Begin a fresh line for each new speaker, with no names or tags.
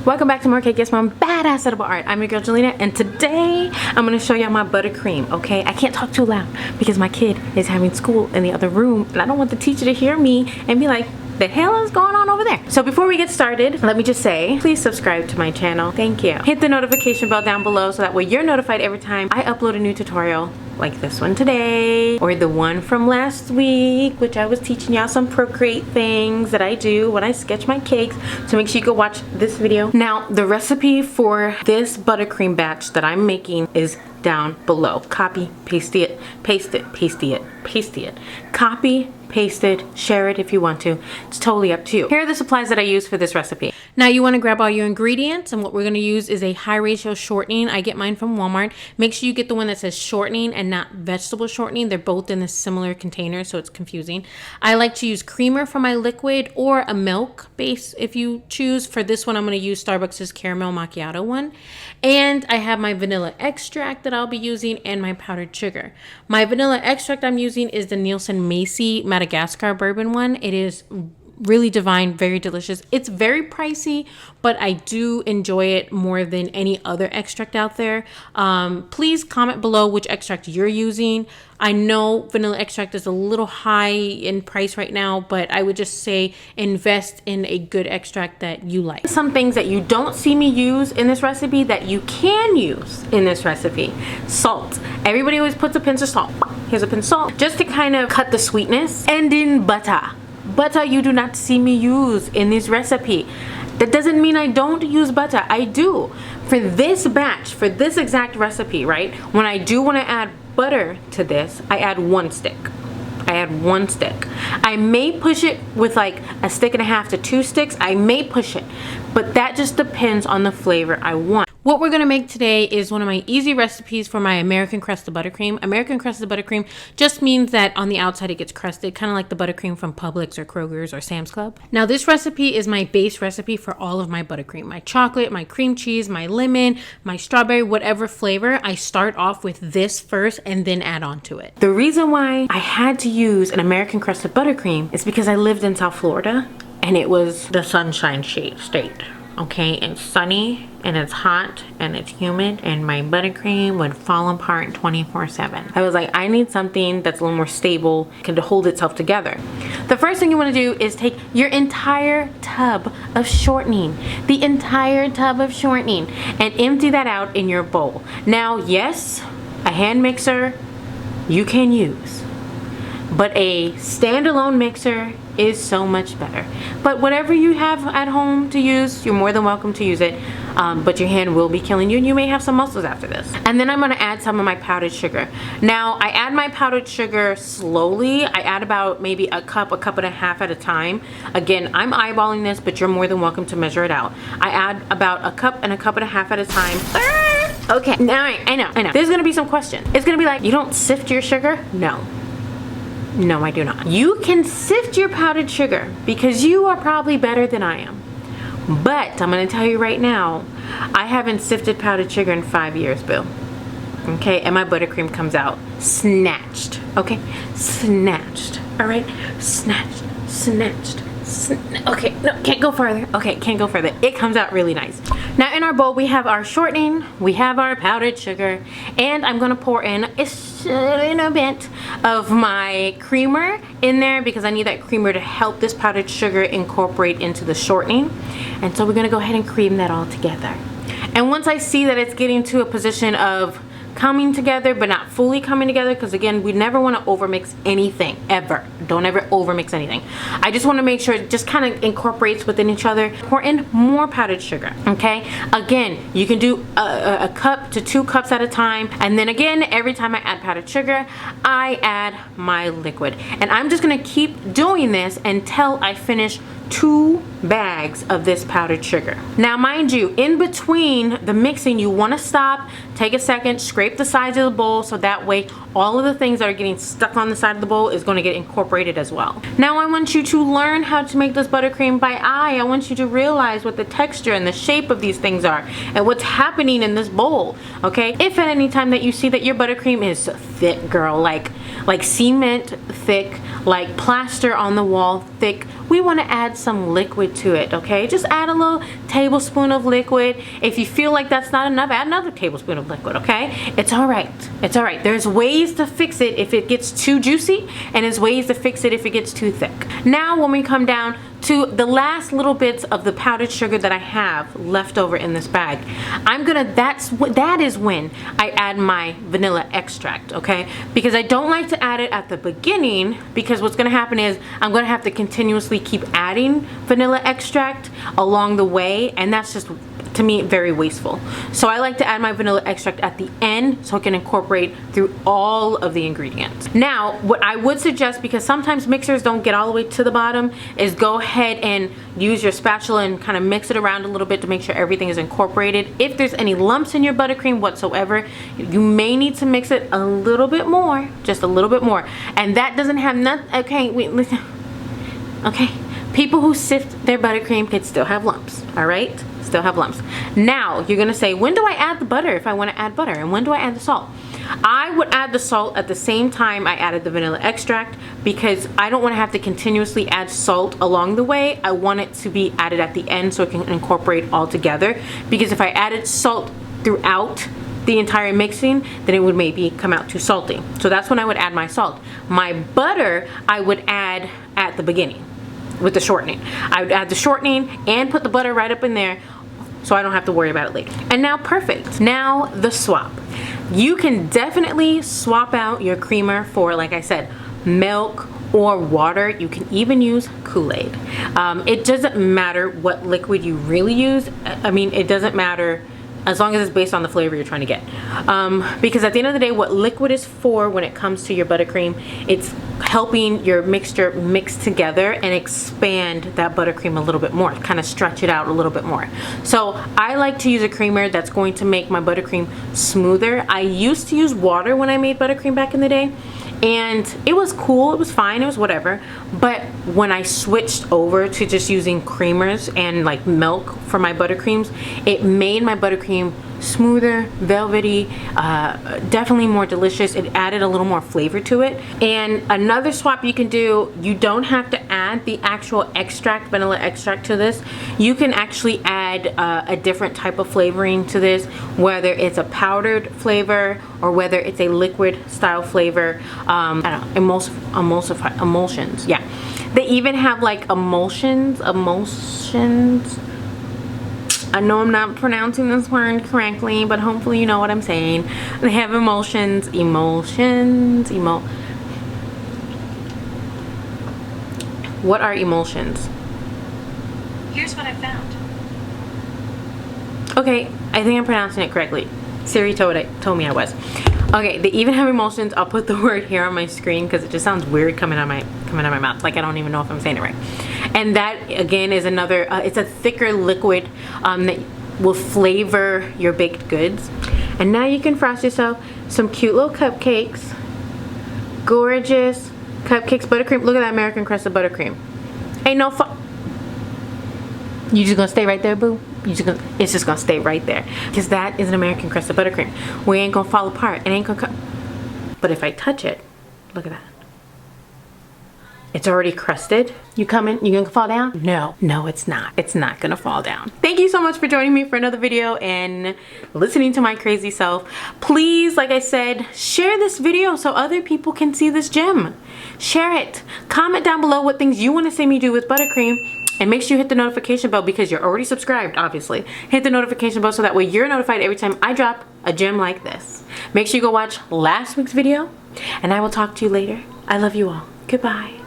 Welcome back to more Cake Yes Mom Badass Edible Art. I'm your girl Jelena, and today I'm going to show y'all my buttercream, okay? I can't talk too loud because my kid is having school in the other room and I don't want the teacher to hear me and be like, the hell is going on over there? So before we get started, let me just say, please subscribe to my channel. Thank you. Hit the notification bell down below so that way you're notified every time I upload a new tutorial like this one today or the one from last week, which I was teaching y'all some Procreate things that I do when I sketch my cakes. So make sure you go watch this video. Now, the recipe for this buttercream batch that I'm making is down below. Copy, paste it, paste it, paste it, paste it. Copy, paste it, share it if you want to. It's totally up to you. Here are the supplies that I use for this recipe. Now you want to grab all your ingredients, and what we're going to use is a high ratio shortening. I get mine from Walmart. Make sure you get the one that says shortening and not vegetable shortening. They're both in a similar container, so it's confusing. I like to use creamer for my liquid or a milk base if you choose. For this one, I'm going to use Starbucks' caramel macchiato one. And I have my vanilla extract that I'll be using and my powdered sugar. My vanilla extract I'm using is the Nielsen Macy Madagascar bourbon one. It is really divine, very delicious. It's very pricey, but I do enjoy it more than any other extract out there. Please comment below which extract you're using. I know vanilla extract is a little high in price right now, but I would just say invest in a good extract that you like. Some things that you don't see me use in this recipe that you can use in this recipe. Salt. Everybody always puts a pinch of salt. Here's a pinch of salt just to kind of cut the sweetness. And in butter. Butter you do not see me use in this recipe. That doesn't mean I don't use butter. I do. For this batch, for this exact recipe, right? When I do want to add butter to this, I add 1 stick. I add 1 stick. I may push it with like 1.5 sticks to 2 sticks. I may push it, but that just depends on the flavor I want. What we're gonna make today is one of my easy recipes for my American Crusted Buttercream. American Crusted Buttercream just means that on the outside it gets crusted, kind of like the buttercream from Publix or Kroger's or Sam's Club. Now this recipe is my base recipe for all of my buttercream. My chocolate, my cream cheese, my lemon, my strawberry, whatever flavor. I start off with this first and then add on to it. The reason why I had to use an American Crusted Buttercream is because I lived in South Florida and it was the sunshine state. Okay, it's sunny and it's hot and it's humid and my buttercream would fall apart 24/7. I was like, I need something that's a little more stable, can hold itself together. The first thing you want to do is take your entire tub of shortening, the entire tub of shortening, and empty that out in your bowl. Now, yes, a hand mixer you can use, but a standalone mixer is so much better. But whatever you have at home to use, you're more than welcome to use it. But your hand will be killing you and you may have some muscles after this. And then I'm gonna add some of my powdered sugar. Now I add my powdered sugar slowly. I add about maybe a cup and a half at a time. Again, I'm eyeballing this, but you're more than welcome to measure it out. I add about a cup and a half at a time. Okay, now I know. There's gonna be some questions. It's gonna be like, you don't sift your sugar? No. No, I do not. You can sift your powdered sugar because you are probably better than I am. But I'm going to tell you right now, I haven't sifted powdered sugar in 5 years, boo. Okay, and my buttercream comes out snatched. Okay, snatched. All right, snatched. Okay, no, can't go further. Okay, can't go further. It comes out really nice. Now in our bowl we have our shortening, we have our powdered sugar, and I'm gonna pour in a bit of my creamer in there because I need that creamer to help this powdered sugar incorporate into the shortening. And so we're gonna go ahead and cream that all together. And once I see that it's getting to a position of coming together but not fully coming together, because again, we never want to overmix anything ever. Don't ever overmix anything. I just want to make sure it just kind of incorporates within each other. Pour in more powdered sugar. Okay, again, you can do a cup to 2 cups at a time, and then again, every time I add powdered sugar, I add my liquid, and I'm just gonna keep doing this until I finish 2 bags of this powdered sugar. Now mind you, in between the mixing you want to stop, take a second, scrape the sides of the bowl so that way all of the things that are getting stuck on the side of the bowl is going to get incorporated as well. Now I want you to learn how to make this buttercream by eye. I want you to realize what the texture and the shape of these things are and what's happening in this bowl. Okay, if at any time that you see that your buttercream is thick, girl, like like cement thick, like plaster on the wall thick. We want to add some liquid to it, okay? Just add a little tablespoon of liquid. If you feel like that's not enough, add another tablespoon of liquid, okay? It's all right. It's all right. There's ways to fix it if it gets too juicy, and there's ways to fix it if it gets too thick. Now when we come down to the last little bits of the powdered sugar that I have left over in this bag, that is when I add my vanilla extract, okay? Because I don't like to add it at the beginning, because what's gonna happen is I'm gonna have to continuously keep adding vanilla extract along the way, and that's just, to me, very wasteful. So I like to add my vanilla extract at the end so I can incorporate through all of the ingredients. Now, what I would suggest, because sometimes mixers don't get all the way to the bottom, is go ahead and use your spatula and kind of mix it around a little bit to make sure everything is incorporated. If there's any lumps in your buttercream whatsoever, you may need to mix it a little bit more, just a little bit more. And that doesn't have nothing, okay, wait, listen. Okay, people who sift their buttercream could still have lumps, all right? Still have lumps. Now, you're gonna say, when do I add the butter if I wanna add butter? And when do I add the salt? I would add the salt at the same time I added the vanilla extract, because I don't wanna have to continuously add salt along the way. I want it to be added at the end so it can incorporate all together. Because if I added salt throughout the entire mixing, then it would maybe come out too salty. So that's when I would add my salt. My butter, I would add at the beginning with the shortening. I would add the shortening and put the butter right up in there so I don't have to worry about it later. And now, perfect. Now the swap. You can definitely swap out your creamer for, like I said, milk or water. You can even use Kool-Aid. It doesn't matter what liquid you really use. I mean, it doesn't matter as long as it's based on the flavor you're trying to get. Because at the end of the day, what liquid is for when it comes to your buttercream, it's helping your mixture mix together and expand that buttercream a little bit more, kind of stretch it out a little bit more. So I like to use a creamer that's going to make my buttercream smoother. I used to use water when I made buttercream back in the day, and it was cool, it was fine, it was whatever. But when I switched over to just using creamers and like milk for my buttercreams, it made my buttercream smoother, velvety, definitely more delicious. It added a little more flavor to it. And another swap you can do, you don't have to add the actual extract, vanilla extract, to this. You can actually add a different type of flavoring to this, whether it's a powdered flavor or whether it's a liquid style flavor. I don't know, emulsions, yeah. They even have like emulsions. I know I'm not pronouncing this word correctly, but hopefully you know what I'm saying. They have emulsions. What are emulsions?
Here's what I found.
Okay, I think I'm pronouncing it correctly. Siri told me I was. Okay, they even have emulsions. I'll put the word here on my screen because it just sounds weird coming out my mouth. Like I don't even know if I'm saying it right. And that again is another. It's a thicker liquid that will flavor your baked goods. And now you can frost yourself some cute little cupcakes. Gorgeous cupcakes, buttercream. Look at that American Crusted Buttercream. Ain't no You just gonna stay right there, boo? It's just gonna stay right there, because that is an American Crusted Buttercream. We ain't gonna fall apart. It ain't gonna come. But if I touch it, look at that. It's already crusted. You coming? You gonna fall down? No, it's not. It's not gonna fall down. Thank you so much for joining me for another video and listening to my crazy self. Please, like I said, share this video so other people can see this gem. Share it. Comment down below what things you want to see me do with buttercream. And make sure you hit the notification bell, because you're already subscribed, obviously. Hit the notification bell so that way you're notified every time I drop a gem like this. Make sure you go watch last week's video, and I will talk to you later. I love you all. Goodbye.